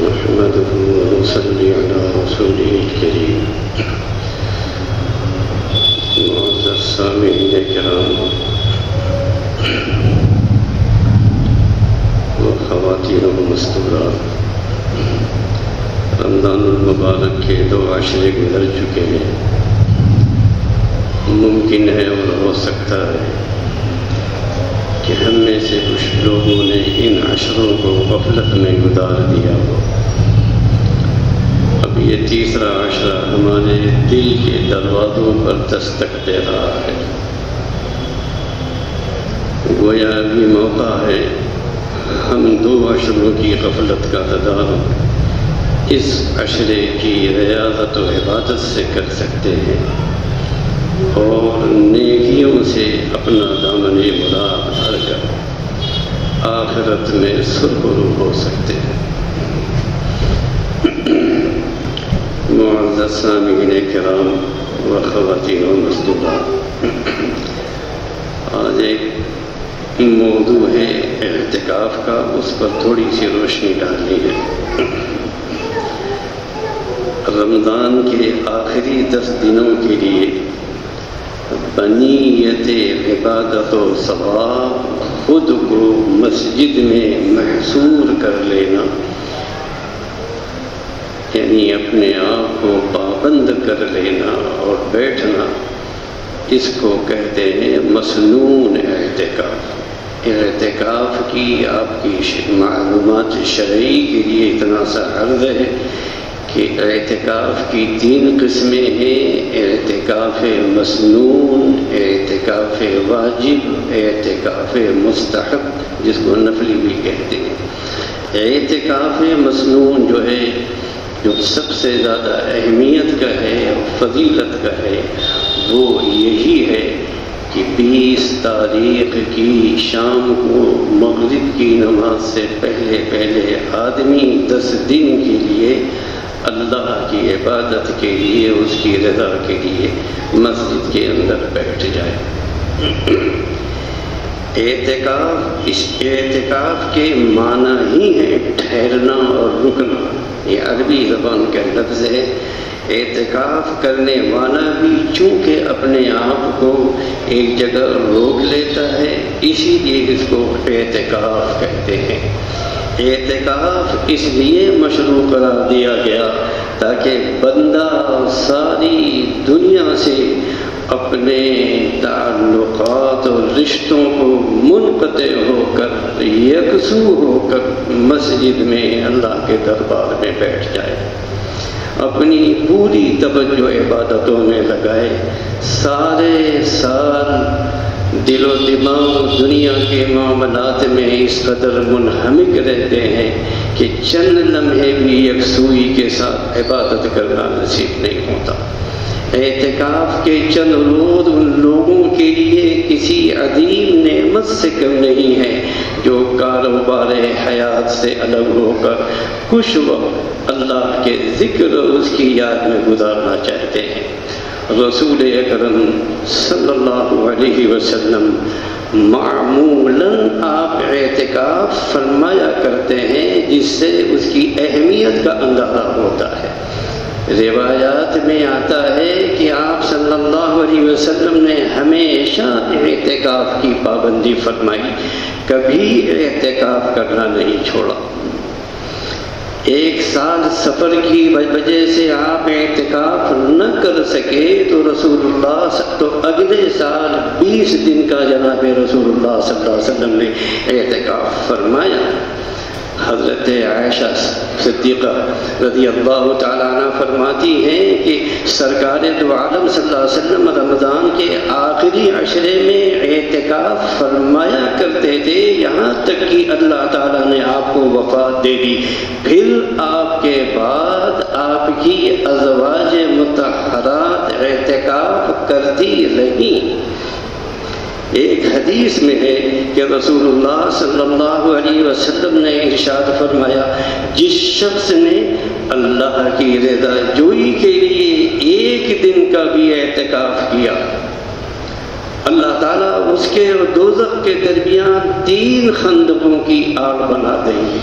نحمده ونصلي على رسوله الكريم. معزز سامعین کرام و خواتین و مستورات، رمضان المبارک کے 2 عشرے گزر چکے ہیں. ممکن ہے اور ہو سکتا ہے کہ ہم میں سے کچھ لوگوں نے ان عشروں کو غفلت میں گزار دیا ہو. اب یہ تیسرا عشرہ ہمارے دل کے دروازوں پر دستک دے رہا ہے. گویا ابھی موقع ہے ہم 2 عشروں کی غفلت کا تدارک اس عشرے کی ریاضت و عبادت سے کر سکتے ہیں اور نیکیوں سے اپنا دامن مراد بھر کر آخرت میں سرخرو ہو سکتے ہیں. معزز سامعین کرام و خواتین و مستورات، آج ایک موضوع ہے اعتکاف کا، اس پر تھوڑی سی روشنی ڈالنی ہے. رمضان کے آخری 10 دنوں کے لیے بنیت عبادت و ثواب خود کو مسجد میں محصور کر لینا، یعنی اپنے آپ کو پابند کر لینا اور بیٹھنا، اس کو کہتے ہیں مسنون اعتکاف. اعتکاف کی آپ کی معلومات شرعی کے لیے اتنا سا عرض ہے کہ اعتکاف کی 3 قسمیں ہیں: اعتکاف مسنون، اعتکاف واجب، اعتکاف مستحب، جس کو نفلی بھی کہتے ہیں. اعتکاف مسنون جو ہے، جو سب سے زیادہ اہمیت کا ہے، فضیلت کا ہے، وہ یہی ہے کہ 20 تاریخ کی شام کو مغرب کی نماز سے پہلے آدمی 10 دن کے لیے اللہ کی عبادت کے لیے، اس کی رضا کے لیے مسجد کے اندر بیٹھ جائے. اعتکاف کے معنی ہی ہے ٹھہرنا اور رکنا. یہ عربی زبان کا لفظ ہے. اعتکاف کرنے والا بھی چونکہ اپنے آپ کو ایک جگہ روک لیتا ہے، اسی لیے اس کو اعتکاف کہتے ہیں. اعتکاف اس لیے مشروع قرار دیا گیا تاکہ بندہ ساری دنیا سے اپنے تعلقات اور رشتوں کو منقطع ہو کر یکسو ہو کر مسجد میں اللہ کے دربار میں بیٹھ جائے، اپنی پوری توجہ عبادتوں میں لگائے. سارے سال دل و دماغ دنیا کے معاملات میں اس قدر منہمک رہتے ہیں کہ چند لمحے بھی یکسوئی کے ساتھ عبادت کرنا نصیب نہیں ہوتا. اعتکاف کے چند روز ان لوگوں کے لیے کسی عظیم نعمت سے کم نہیں ہے جو کاروبار حیات سے الگ ہو کر کچھ وقت اللہ کے ذکر اور اس کی یاد میں گزارنا چاہتے ہیں. رسول اکرم صلی اللہ علیہ وسلم معمولاً آپ اعتکاف فرمایا کرتے ہیں، جس سے اس کی اہمیت کا اندازہ ہوتا ہے. روایات میں آتا ہے کہ آپ صلی اللہ علیہ وسلم نے ہمیشہ اعتکاف کی پابندی فرمائی، کبھی اعتکاف کرنا نہیں چھوڑا. 1 سال سفر کی وجہ سے آپ اعتکاف نہ کر سکے تو اگلے سال 20 دن کا جناب رسول اللہ صلی اللہ علیہ وسلم نے اعتکاف فرمایا. حضرت عائشہ صدیقہ رضی اللہ تعالیٰ عنہ فرماتی ہیں کہ سرکار دو عالم صلی اللہ علیہ وسلم رمضان کے آخری عشرے میں اعتکاف فرمایا کرتے تھے، یہاں تک کہ اللہ تعالیٰ نے آپ کو وفات دے دی. پھر آپ کے بعد آپ کی ازواج مطہرات اعتکاف کرتی رہیں. ایک حدیث میں ہے کہ رسول اللہ صلی اللہ علیہ وسلم نے ارشاد فرمایا، جس شخص نے اللہ کی رضا جوئی کے لیے 1 دن کا بھی اعتکاف کیا، اللہ تعالیٰ اس کے اور دوزخ کے درمیان 3 خندقوں کی آگ بنا دیں گے.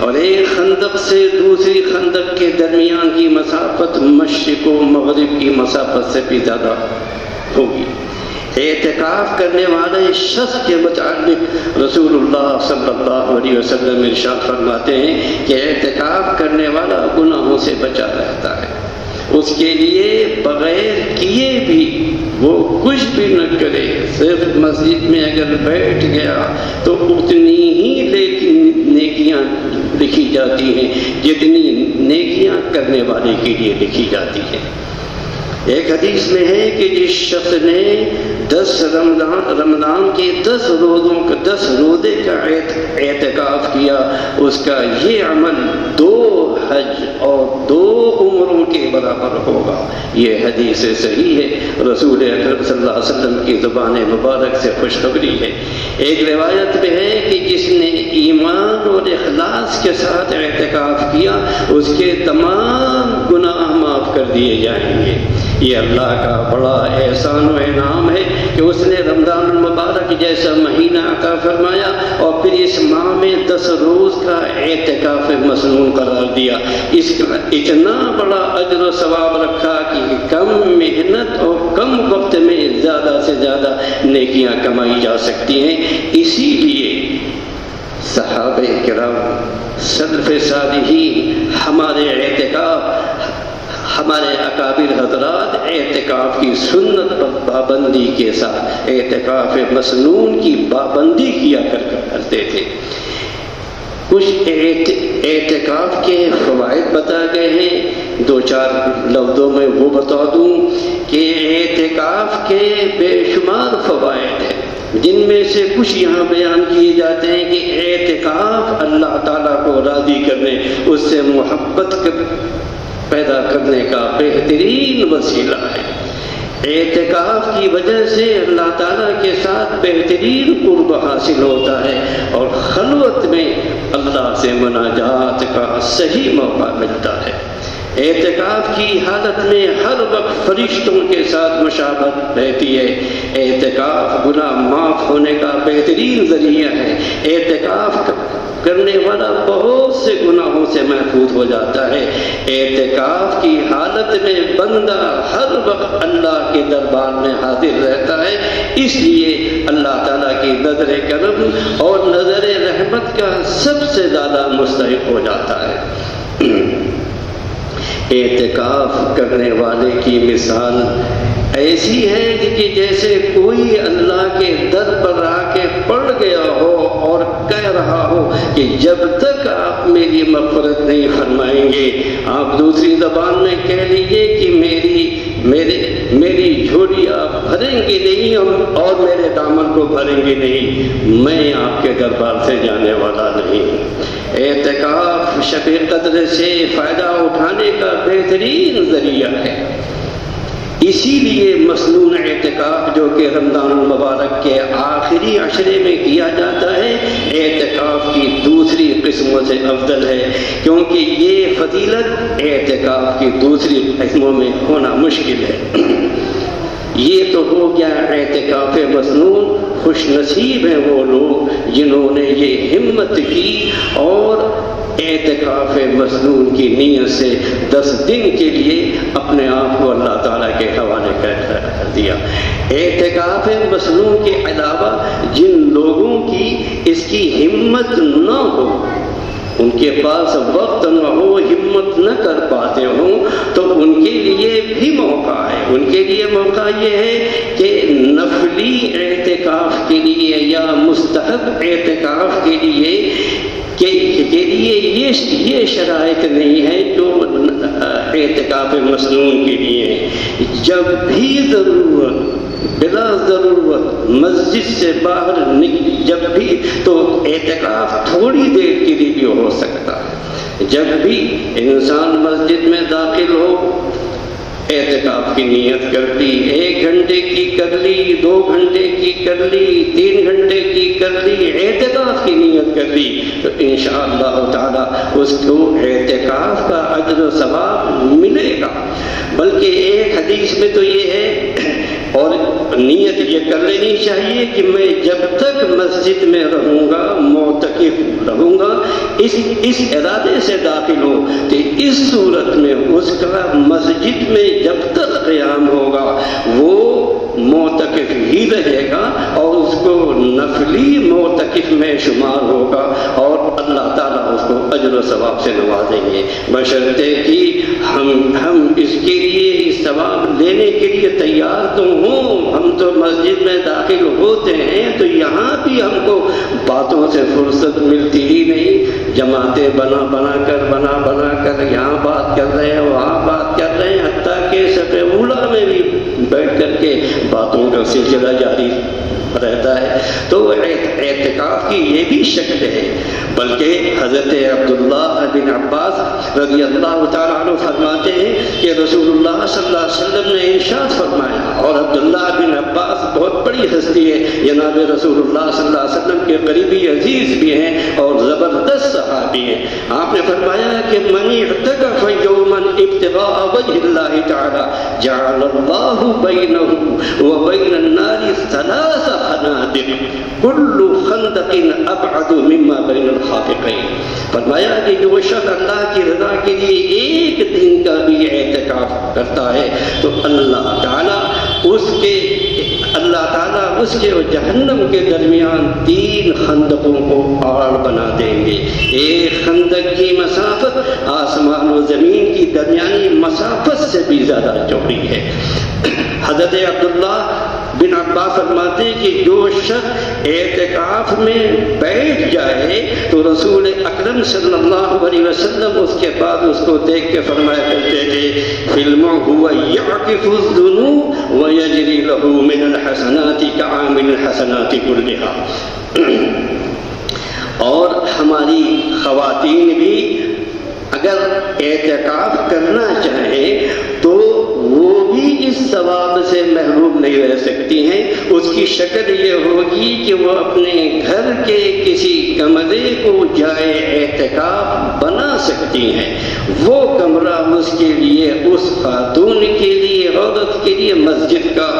اور ایک خندق سے دوسری خندق کے درمیان کی مسافت مشرق و مغرب کی مسافت سے بھی زیادہ ہوگی۔ اعتکاف کرنے والے شخص کے متعلق رسول اللہ صلی اللہ علیہ وسلم ارشاد فرماتے ہیں کہ اعتکاف کرنے والا گناہوں سے بچا رہتا ہے، اس کے لیے بغیر کیے بھی وہ کچھ بھی نہ کرے، صرف مسجد میں اگر بیٹھ گیا تو اتنی ہی نیکیاں لکھی جاتی ہیں جتنی نیکیاں کرنے والے کے لیے لکھی جاتی ہیں۔ ایک حدیث میں ہے کہ جس شخص نے 10 رمضان کے 10 روزے کا اعتکاف کیا، اس کا یہ عمل 2 حج اور 2 عمروں کے برابر ہوگا۔ یہ حدیث صحیح ہے، رسول اکرم صلی اللہ علیہ وسلم کی زبان مبارک سے خوشخبری ہے۔ ایک روایت میں ہے کہ جس نے ایمان اور اخلاص کے ساتھ اعتکاف کیا، اس کے تمام گناہ معاف کر دیے جائیں گے۔ یہ اللہ کا بڑا احسان و انعام ہے کہ اس نے رمضان المبارک جیسا مہینہ عطا فرمایا اور پھر اس ماہ میں 10 روز کا اعتکاف مسنون قرار دیا۔ اس کا اتنا بڑا اجر و ثواب رکھا کہ کم محنت اور کم وقت میں زیادہ سے زیادہ نیکیاں کمائی جا سکتی ہیں۔ اسی لیے صحابہ کرام، سلف صالحین، ہمارے اکابر حضرات اعتکاف کی سنت پر پابندی کے ساتھ اعتکاف مسنون کی پابندی کیا کرتے تھے۔ کچھ اعتکاف کے فوائد بتا گئے ہیں، 2-4 لفظوں میں وہ بتا دوں کہ اعتکاف کے بے شمار فوائد ہیں، جن میں سے کچھ یہاں بیان کیے جاتے ہیں کہ اعتکاف اللہ تعالیٰ کو راضی کرنے، اس سے محبت پیدا کرنے کا بہترین وسیلہ ہے۔ اعتکاف کی وجہ سے اللہ تعالیٰ کے ساتھ بہترین قرب حاصل ہوتا ہے اور خلوت میں اللہ سے مناجات کا صحیح موقع ملتا ہے۔ اعتکاف کی حالت میں ہر وقت فرشتوں کے ساتھ مشابہت رہتی ہے۔ اعتکاف گناہ معاف ہونے کا بہترین ذریعہ ہے۔ اعتکاف کرنے والا بہت سے گناہوں سے محفوظ ہو جاتا ہے۔ اعتکاف کی حالت میں بندہ ہر وقت اللہ کے دربار میں حاضر رہتا ہے، اس لیے اللہ تعالیٰ کی نظر کرم اور نظر رحمت کا سب سے زیادہ مستحق ہو جاتا ہے۔ اعتکاف کرنے والے کی مثال ایسی ہے کہ جیسے کوئی اللہ کے در پر آ کے پڑ گیا ہو اور کہہ رہا ہو کہ جب تک آپ میری مغفرت نہیں فرمائیں گے، آپ دوسری زبان میں کہہ لیجئے کہ میری جھولی آپ بھریں گے نہیں اور میرے دامن کو بھریں گے نہیں، میں آپ کے دربار سے جانے والا نہیں۔ اعتکاف شب قدر سے فائدہ اٹھانے کا بہترین ذریعہ ہے۔ اسی لیے مسنون اعتکاف جو کہ رمضان المبارک کے آخری عشرے میں کیا جاتا ہے، اعتکاف کی دوسری قسموں سے افضل ہے، کیونکہ یہ فضیلت اعتکاف کی دوسری قسموں میں ہونا مشکل ہے۔ یہ تو ہو گیا اعتکاف مسنون۔ خوش نصیب ہیں وہ لوگ جنہوں نے یہ ہمت کی اور اعتکاف مسنون کی نیت سے 10 دن کے لیے اپنے آپ کو اللہ تعالیٰ کے حوالے کر دیا۔ اعتکاف مسنون کے علاوہ جن لوگوں کی اس کی ہمت نہ ہو، ان کے پاس وقت نہ ہو، ہمت نہ کر پاتے ہوں، تو ان کے لیے بھی موقع ہے۔ ان کے لیے موقع یہ ہے کہ نفلی اعتکاف کے لیے یا مستحب اعتکاف کے لیے یہ شرائط نہیں ہے جو اعتکاف مسنون کے لیے۔ جب بھی ضرورت، بلا ضرورت مسجد سے باہر جب بھی، تو اعتکاف تھوڑی دیر کے لیے بھی ہو سکتا ہے۔ جب بھی انسان مسجد میں داخل ہو، اعتکاف کی نیت کر لی، 1 گھنٹے کی کر لی، 2 گھنٹے کی کر لی، 3 گھنٹے کی کر لی، اعتکاف کی نیت کر لی، تو انشاءاللہ تعالی اس کو اعتکاف کا اجر و ثواب ملے گا۔ بلکہ ایک حدیث میں تو یہ ہے اور نیت یہ کر لینی چاہیے کہ میں جب تک مسجد میں رہوں گا معتکف رہوں گا، اس ارادے سے داخل ہو کہ اس صورت میں اس کا مسجد میں جب تک قیام ہوگا وہ معتکف ہی رہے گا اور اس کو نفلی معتکف میں شمار ہوگا، اور اللہ تعالیٰ اس کو اجر و ثواب سے نوازیں گے، بشرطے کہ ہم اس کے لیے اس ثواب لینے کے لیے تیار تو ہوں۔ ہم تو مسجد میں داخل ہوتے ہیں تو یہاں بھی ہم کو باتوں سے فرصت ملتی ہی نہیں، جماعتیں بنا کر یہاں بات کر رہے ہیں وہاں بات کر رہے ہیں، حتیٰ کہ صف اولیٰ میں بھی بیٹھ کر کے باتوں کا سلسلہ جاری رہتا ہے۔ تو اعتکاف کی یہ بھی شکل ہے، بلکہ حضرت عبداللہ بن عباس رضی اللہ تعالیٰ عنہ فرماتے ہیں کہ رسول اللہ صلی اللہ علیہ وسلم نے ارشاد فرمایا، اور عبداللہ بن عباس بہت بڑی ہستی ہے، جناب رسول اللہ صلی اللہ علیہ وسلم کے قریبی عزیز بھی ہیں اور زبردست صحابی ہیں۔ آپ نے فرمایا کہ من اعتکف یوما ابتغاء وجہ اللہ تعالی جعل اللہ بینہ وبین النار ثلاث خنادق کل خندق ابعد مما بین الخافقین۔ فرمایا کہ جو شخص اللہ کی رضا کے لیے ایک دن کا بھی اعتکاف کرتا ہے تو اللہ تعالیٰ اس کے اور جہنم کے درمیان 3 خندقوں کو آڑ بنا دیں گے۔ ایک خندق کی مسافت آسمان و زمین کی درمیانی مسافت سے بھی زیادہ چوڑی ہے۔ حضرت عبداللہ بن عباس فرماتے ہیں کہ جو شخص اعتکاف میں بیٹھ جائے تو رسول اکرم صلی اللہ علیہ وسلم اس کے بعد اس کو دیکھ کے فرمایا کرتے تھے فِلْمُ هُوَ يَعْكِفُ الذُّنُوبَ وَيَجْرِي لَهُ مِنَ الْحَسَنَاتِ كَعَامِلِ الْحَسَنَاتِ كُلِّهَا۔ اور ہماری خواتین بھی اگر اعتکاف کرنا چاہیں تو وہ بھی اس ثواب سے محروم نہیں رہ سکتی ہیں۔ اس کی شکل یہ ہوگی کہ وہ اپنے گھر کے کسی کمرے کو جائے اعتکاف بنا سکتی ہیں۔ وہ کمرہ اس کے لیے، اس خاتون کے لیے، عورت کے لیے مسجد کا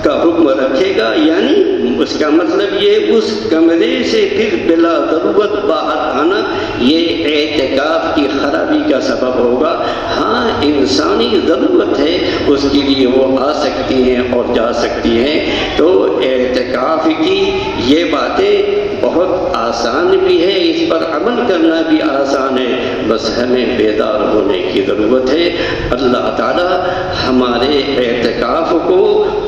حکم رکھے گا، یعنی اس کا مطلب یہ اس کمرے سے پھر بلا ضرورت باہر آنا یہ اعتکاف کی خرابی کا سبب ہوگا۔ ہاں انسانی ضرورت ہے اس کے لیے وہ آ سکتی ہیں اور جا سکتی ہیں۔ تو اعتکاف کی یہ باتیں بہت آسان بھی ہے، اس پر عمل کرنا بھی آسان ہے، بس ہمیں بیدار ہونے کی ضرورت ہے۔ اللہ تعالی ہمارے اعتکاف کو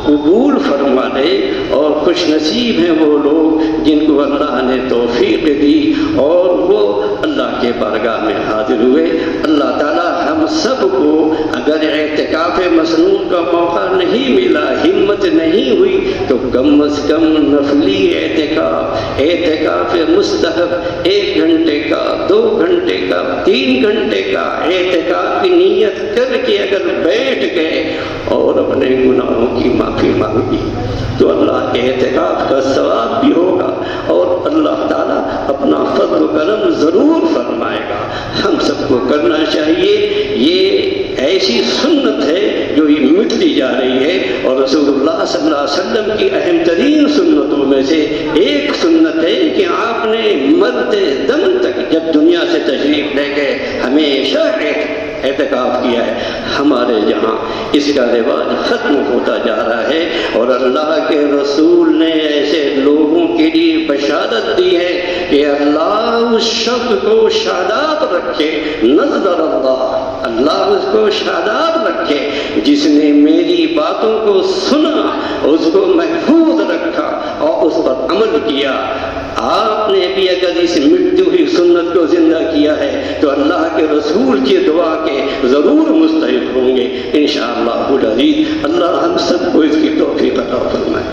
قبول فرما دے، اور خوش نصیب ہیں وہ لوگ جن کو اللہ نے توفیق دی اور وہ اللہ کے بارگاہ میں حاضر ہوئے۔ اللہ تعالی ہم سب کو اگر اعتکاف مسنون کا موقع نہیں ملا، ہمت نہیں ہوئی، تو کم از کم نفلی اعتکاف مستحب 1 گھنٹے کا، 2 گھنٹے کا، 3 گھنٹے کا اعتکاف کی نیت کر کے اگر بیٹھ گئے اور اپنے گناہوں کی معافی مانگی تو اللہ کے اعتکاف کا ثواب بھی ہوگا اور اللہ تعالیٰ اپنا فضل و کرم ضرور فرمائے گا۔ ہم سب کو کرنا چاہیے، یہ ایسی سنت ہے جو یہ مٹتی جا رہی ہے، اور رسول اللہ صلی اللہ علیہ وسلم کی اہم ترین سنتوں میں سے ایک سنت ہے کہ آپ نے مرتے دم تک جب دنیا سے تشریف لے گئے ہمیشہ اعتکاف کیا ہے۔ ہمارے جہاں اس کا رواج ختم ہوتا جا رہا ہے، اور اللہ کے رسول نے ایسے لوگوں کے لیے بشارت دی ہے کہ اللہ اس شخص کو شاداب رکھے، نظر اللہ اس کو شاداب رکھے جس نے میری باتوں کو سنا، اس کو محفوظ رکھا اور اس پر عمل کیا۔ آپ نے بھی اگر اس مٹتی ہوئی سنت کو زندہ کیا ہے تو اللہ کے رسول کی دعا کے ضرور مستحق ہوں گے انشاءاللہ العزیز۔ اللہ ہم سب کو اس کی توفیق عطا فرمائے۔